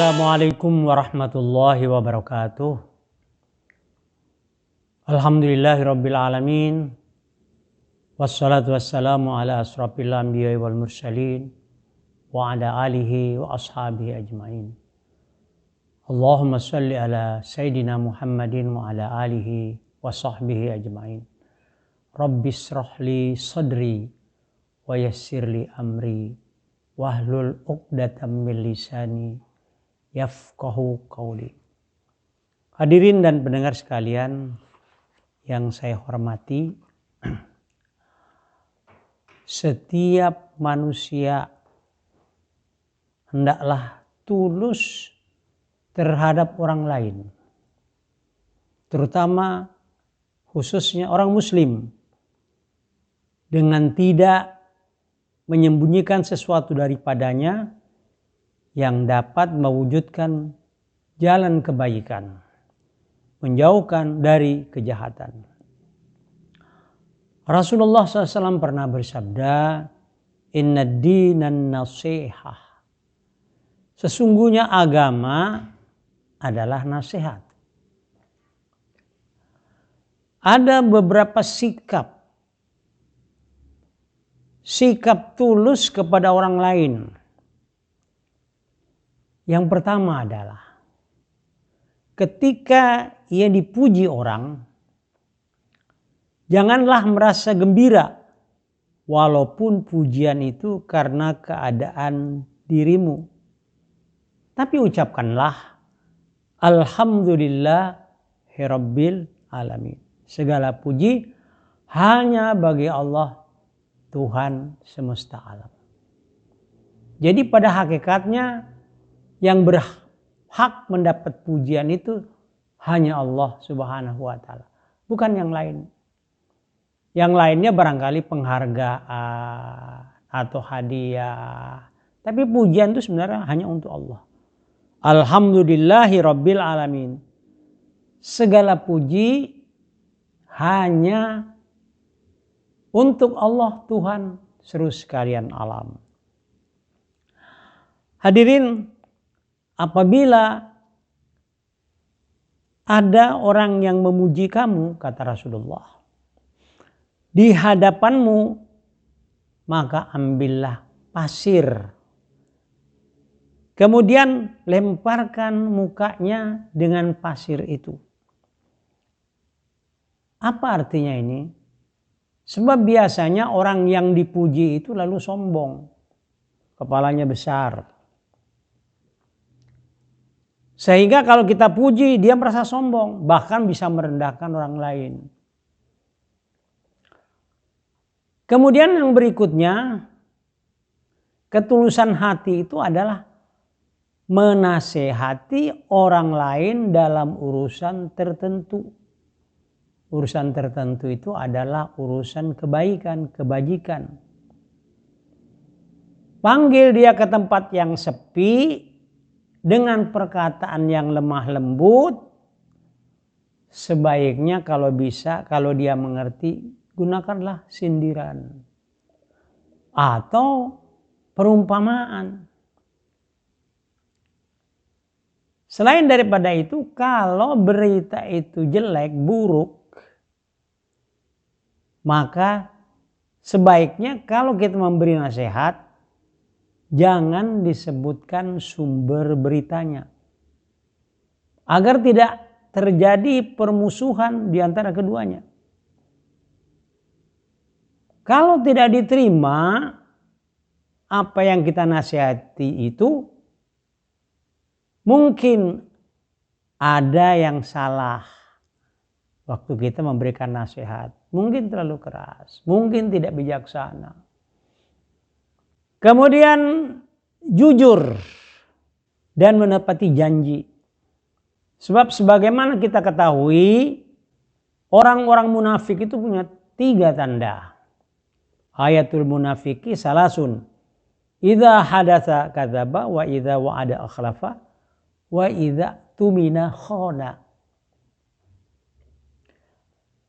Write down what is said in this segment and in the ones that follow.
Assalamualaikum warahmatullahi wabarakatuh. Alhamdulillahirabbil alamin. Wassalatu wassalamu ala asrofil anbiya'i wal mursalin wa ala alihi wa ashabihi ajmain. Allahumma shalli ala sayyidina Muhammadin wa ala alihi wa sahbihi ajmain. Rabbis shrahli sadri wa yassirli amri wahlul 'uqdatam min lisani yafqahu qawli. Hadirin dan pendengar sekalian yang saya hormati, setiap manusia hendaklah tulus terhadap orang lain, terutama khususnya orang muslim, dengan tidak menyembunyikan sesuatu daripadanya yang dapat mewujudkan jalan kebaikan, menjauhkan dari kejahatan. Rasulullah SAW pernah bersabda, "Inna dinan nasihah." Sesungguhnya agama adalah nasihat. Ada beberapa sikap tulus kepada orang lain. Yang pertama adalah ketika ia dipuji orang, janganlah merasa gembira walaupun pujian itu karena keadaan dirimu. Tapi ucapkanlah alhamdulillahirabbil alamin. Segala puji hanya bagi Allah, Tuhan semesta alam. Jadi pada hakikatnya yang berhak mendapat pujian itu hanya Allah Subhanahu wa taala, bukan yang lain. Yang lainnya barangkali penghargaan atau hadiah, tapi pujian itu sebenarnya hanya untuk Allah. Alhamdulillahirabbil alamin. Segala puji hanya untuk Allah, Tuhan seluruh sekalian alam. Hadirin, apabila ada orang yang memuji kamu, kata Rasulullah, di hadapanmu, maka ambillah pasir. Kemudian lemparkan mukanya dengan pasir itu. Apa artinya ini? Sebab biasanya orang yang dipuji itu lalu sombong. Kepalanya besar. Sehingga kalau kita puji, dia merasa sombong, bahkan bisa merendahkan orang lain. Kemudian yang berikutnya, ketulusan hati itu adalah menasehati orang lain dalam urusan tertentu. Urusan tertentu itu adalah urusan kebaikan, kebajikan. Panggil dia ke tempat yang sepi, dengan perkataan yang lemah lembut, sebaiknya kalau bisa, kalau dia mengerti, gunakanlah sindiran atau perumpamaan. Selain daripada itu, kalau berita itu jelek, buruk, maka sebaiknya kalau kita memberi nasihat, jangan disebutkan sumber beritanya, agar tidak terjadi permusuhan di antara keduanya. Kalau tidak diterima apa yang kita nasihati itu, mungkin ada yang salah waktu kita memberikan nasihat. Mungkin terlalu keras, mungkin tidak bijaksana. Kemudian jujur dan menepati janji. Sebab sebagaimana kita ketahui, orang-orang munafik itu punya 3 tanda. Ayatul munafiki salasun. Idza hadatsa kadzaba wa idza wa'ada akhlafa wa idza tumina khana.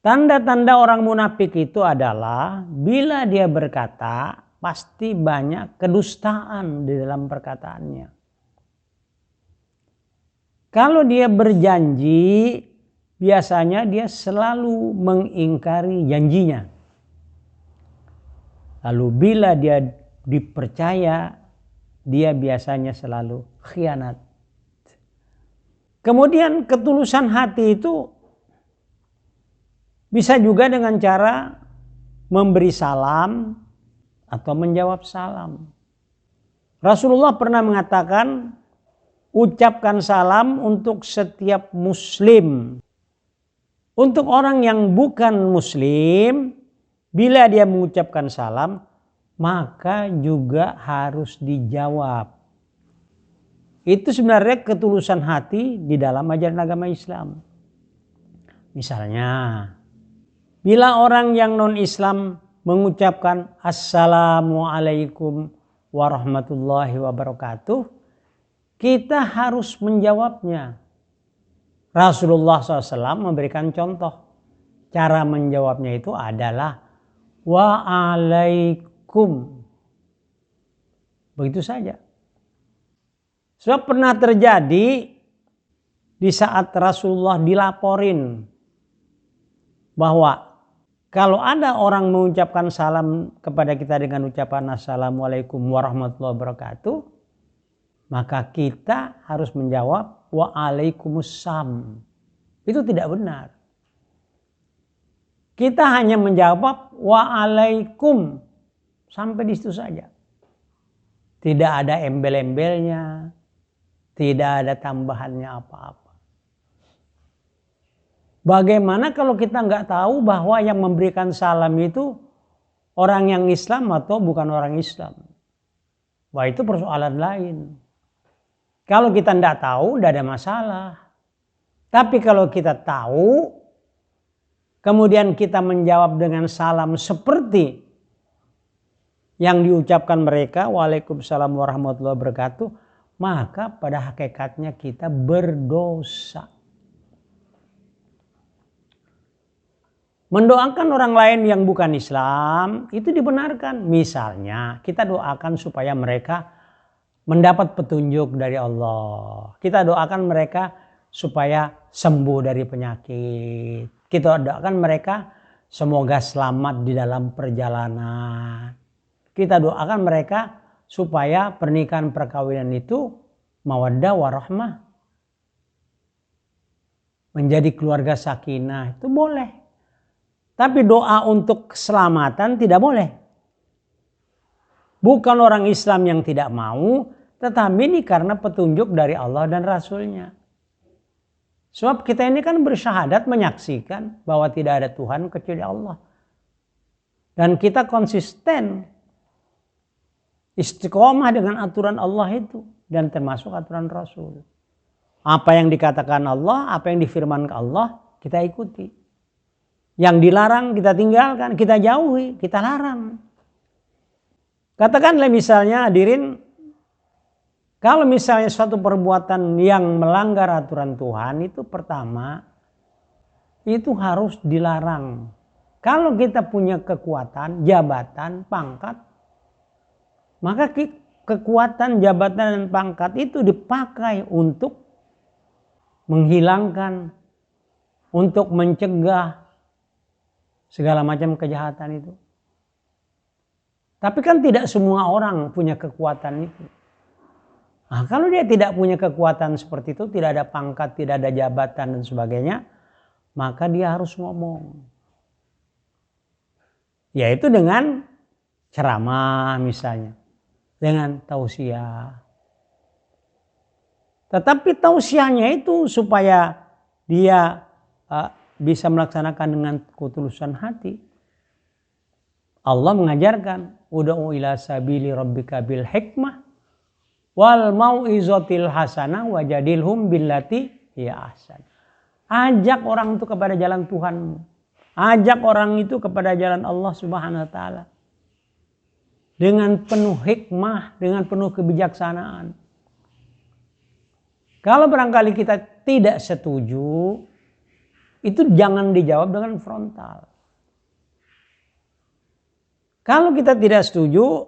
Tanda-tanda orang munafik itu adalah bila dia berkata, pasti banyak kedustaan di dalam perkataannya. Kalau dia berjanji, biasanya dia selalu mengingkari janjinya. Lalu bila dia dipercaya, dia biasanya selalu khianat. Kemudian ketulusan hati itu bisa juga dengan cara memberi salam atau menjawab salam. Rasulullah pernah mengatakan, ucapkan salam untuk setiap muslim. Untuk orang yang bukan muslim, bila dia mengucapkan salam, maka juga harus dijawab. Itu sebenarnya ketulusan hati di dalam ajaran agama Islam. Misalnya, bila orang yang non-Islam mengucapkan Assalamualaikum warahmatullahi wabarakatuh, kita harus menjawabnya. Rasulullah SAW memberikan contoh. Cara menjawabnya itu adalah Waalaikum. Begitu saja. Sebab pernah terjadi di saat Rasulullah dilaporin bahwa kalau ada orang mengucapkan salam kepada kita dengan ucapan Assalamualaikum warahmatullahi wabarakatuh, maka kita harus menjawab Waalaikumsalam. Itu tidak benar. Kita hanya menjawab Waalaikum. Sampai di situ saja. Tidak ada embel-embelnya. Tidak ada tambahannya apa-apa. Bagaimana kalau kita nggak tahu bahwa yang memberikan salam itu orang yang Islam atau bukan orang Islam? Wah, itu persoalan lain. Kalau kita nggak tahu, tidak ada masalah. Tapi kalau kita tahu, kemudian kita menjawab dengan salam seperti yang diucapkan mereka, Waalaikumsalam warahmatullahi wabarakatuh, maka pada hakikatnya kita berdosa. Mendoakan orang lain yang bukan Islam itu dibenarkan. Misalnya kita doakan supaya mereka mendapat petunjuk dari Allah. Kita doakan mereka supaya sembuh dari penyakit. Kita doakan mereka semoga selamat di dalam perjalanan. Kita doakan mereka supaya pernikahan perkawinan itu mawaddah warahmah. Menjadi keluarga sakinah itu boleh. Tapi doa untuk keselamatan tidak boleh. Bukan orang Islam yang tidak mau, tetapi ini karena petunjuk dari Allah dan Rasulnya. Sebab kita ini kan bersyahadat menyaksikan bahwa tidak ada Tuhan kecuali Allah. Dan kita konsisten istiqomah dengan aturan Allah itu. Dan termasuk aturan Rasul. Apa yang dikatakan Allah, apa yang difirmankan Allah, kita ikuti. Yang dilarang kita tinggalkan, kita jauhi, kita larang. Katakanlah misalnya hadirin, kalau misalnya suatu perbuatan yang melanggar aturan Tuhan itu pertama, itu harus dilarang. Kalau kita punya kekuatan, jabatan, pangkat, maka kekuatan, jabatan, dan pangkat itu dipakai untuk menghilangkan, untuk mencegah segala macam kejahatan itu. Tapi kan tidak semua orang punya kekuatan itu. Nah, kalau dia tidak punya kekuatan seperti itu, tidak ada pangkat, tidak ada jabatan dan sebagainya, maka dia harus ngomong. Yaitu dengan ceramah misalnya, dengan tausiah. Tetapi tausiahnya itu supaya dia bisa melaksanakan dengan ketulusan hati. Allah mengajarkan, ud'u ila sabili rabbika bil hikmah wal mau'izatil hasanah wajadilhum billati hiya ahsan. Ajak orang itu kepada jalan Tuhanmu. Ajak orang itu kepada jalan Allah Subhanahu wa taala. Dengan penuh hikmah, dengan penuh kebijaksanaan. Kalau barangkali kita tidak setuju, itu jangan dijawab dengan frontal. Kalau kita tidak setuju,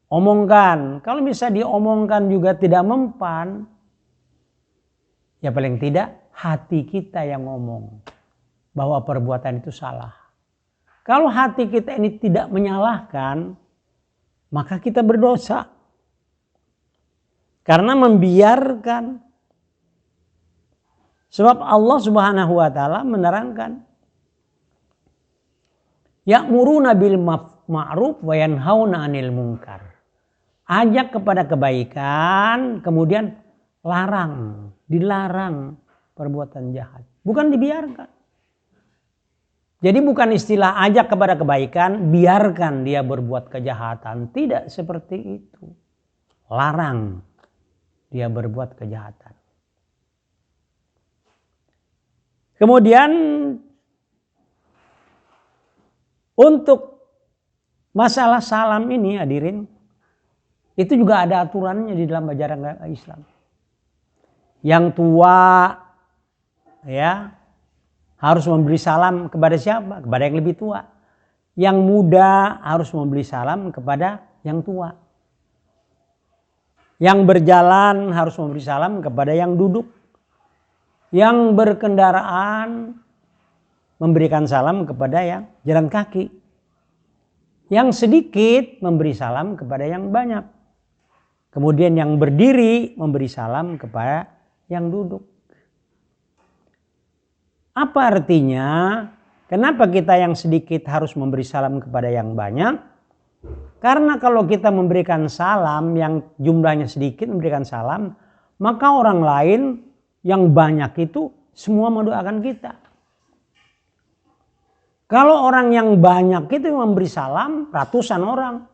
omongkan. Kalau bisa diomongkan juga tidak mempan, Ya paling tidak hati kita yang ngomong bahwa perbuatan itu salah. Kalau hati kita ini tidak menyalahkan, maka kita berdosa. Karena membiarkan. Sebab Allah Subhanahu wa taala menerangkan, ya'muruna bil ma'ruf wa yanhauna 'anil munkar. Ajak kepada kebaikan, kemudian dilarang perbuatan jahat. Bukan dibiarkan. Jadi bukan istilah ajak kepada kebaikan, biarkan dia berbuat kejahatan. Tidak seperti itu. Larang dia berbuat kejahatan. Kemudian untuk masalah salam ini hadirin, itu juga ada aturannya di dalam ajaran Islam. Yang tua ya harus memberi salam kepada siapa? Kepada yang lebih tua. Yang muda harus memberi salam kepada yang tua. Yang berjalan harus memberi salam kepada yang duduk. Yang berkendaraan memberikan salam kepada yang jalan kaki. Yang sedikit memberi salam kepada yang banyak. Kemudian yang berdiri memberi salam kepada yang duduk. Apa artinya? Kenapa kita yang sedikit harus memberi salam kepada yang banyak? Karena kalau kita memberikan salam yang jumlahnya sedikit memberikan salam, maka orang lain yang banyak itu semua mendoakan kita. Kalau orang yang banyak itu memberi salam ratusan orang,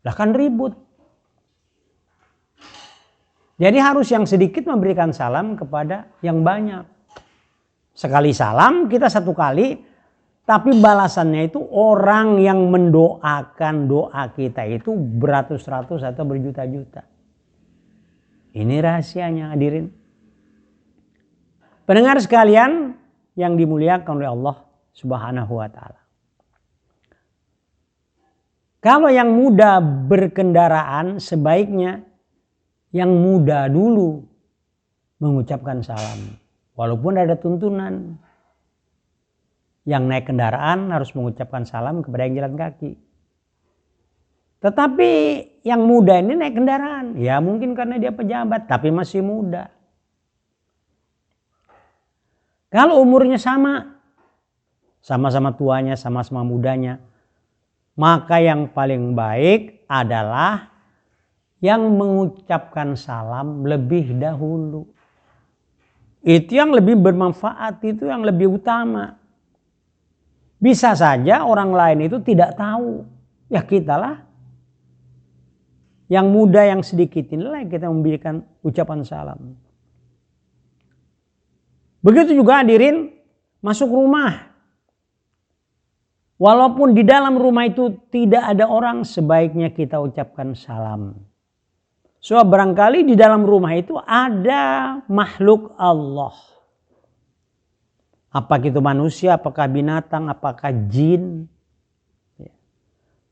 lah kan ribut. Jadi harus yang sedikit memberikan salam kepada yang banyak. Sekali salam kita satu kali, tapi balasannya itu orang yang mendoakan doa kita itu beratus-ratus atau berjuta-juta. Ini rahasianya hadirin. Pendengar sekalian yang dimuliakan oleh Allah Subhanahu wa taala. Kalau yang muda berkendaraan sebaiknya yang muda dulu mengucapkan salam. Walaupun ada tuntunan. Yang naik kendaraan harus mengucapkan salam kepada yang jalan kaki. Tetapi yang muda ini naik kendaraan. Ya mungkin karena dia pejabat tapi masih muda. Kalau umurnya sama-sama tuanya, sama-sama mudanya. Maka yang paling baik adalah yang mengucapkan salam lebih dahulu. Itu yang lebih bermanfaat, itu yang lebih utama. Bisa saja orang lain itu tidak tahu. Ya kitalah. Yang muda yang sedikit inilah kita memberikan ucapan salam. Begitu juga hadirin masuk rumah. Walaupun di dalam rumah itu tidak ada orang, sebaiknya kita ucapkan salam. Sebab barangkali di dalam rumah itu ada makhluk Allah. Apakah itu manusia, apakah binatang, apakah jin.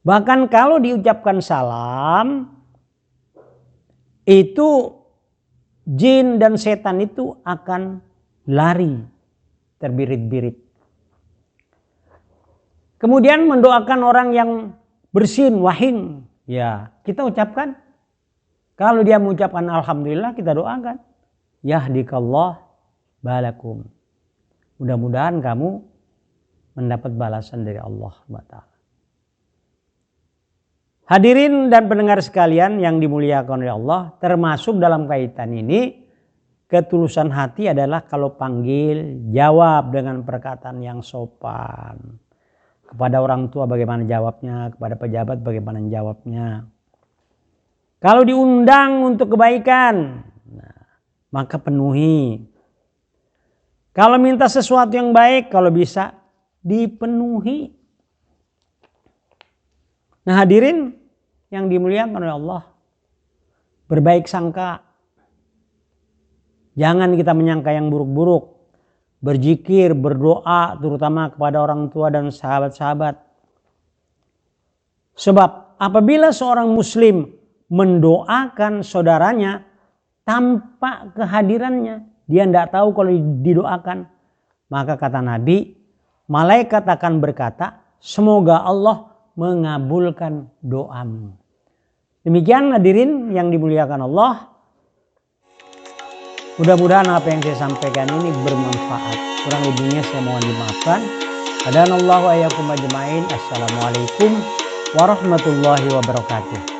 Bahkan kalau diucapkan salam, itu jin dan setan itu akan lari, terbirit-birit. Kemudian mendoakan orang yang bersin, wahing. Ya, kita ucapkan. Kalau dia mengucapkan alhamdulillah, kita doakan. Yahdikallah balakum. Mudah-mudahan kamu mendapat balasan dari Allah Ta'ala. Hadirin dan pendengar sekalian yang dimuliakan oleh Allah, termasuk dalam kaitan ini, ketulusan hati adalah kalau panggil, jawab dengan perkataan yang sopan. Kepada orang tua bagaimana jawabnya, kepada pejabat bagaimana jawabnya. Kalau diundang untuk kebaikan, maka penuhi. Kalau minta sesuatu yang baik, kalau bisa dipenuhi. Nah hadirin yang dimuliakan oleh Allah, berbaik sangka. Jangan kita menyangka yang buruk-buruk. Berzikir, berdoa terutama kepada orang tua dan sahabat-sahabat. Sebab apabila seorang muslim mendoakan saudaranya tanpa kehadirannya, dia tidak tahu kalau didoakan. Maka kata Nabi, malaikat akan berkata, semoga Allah mengabulkan doamu. Demikian hadirin yang dimuliakan Allah. Mudah-mudahan apa yang saya sampaikan ini bermanfaat. Kurang lebihnya saya mohon dimaafkan. Hadanallahu wa iyyakum ajmain. Assalamualaikum warahmatullahi wabarakatuh.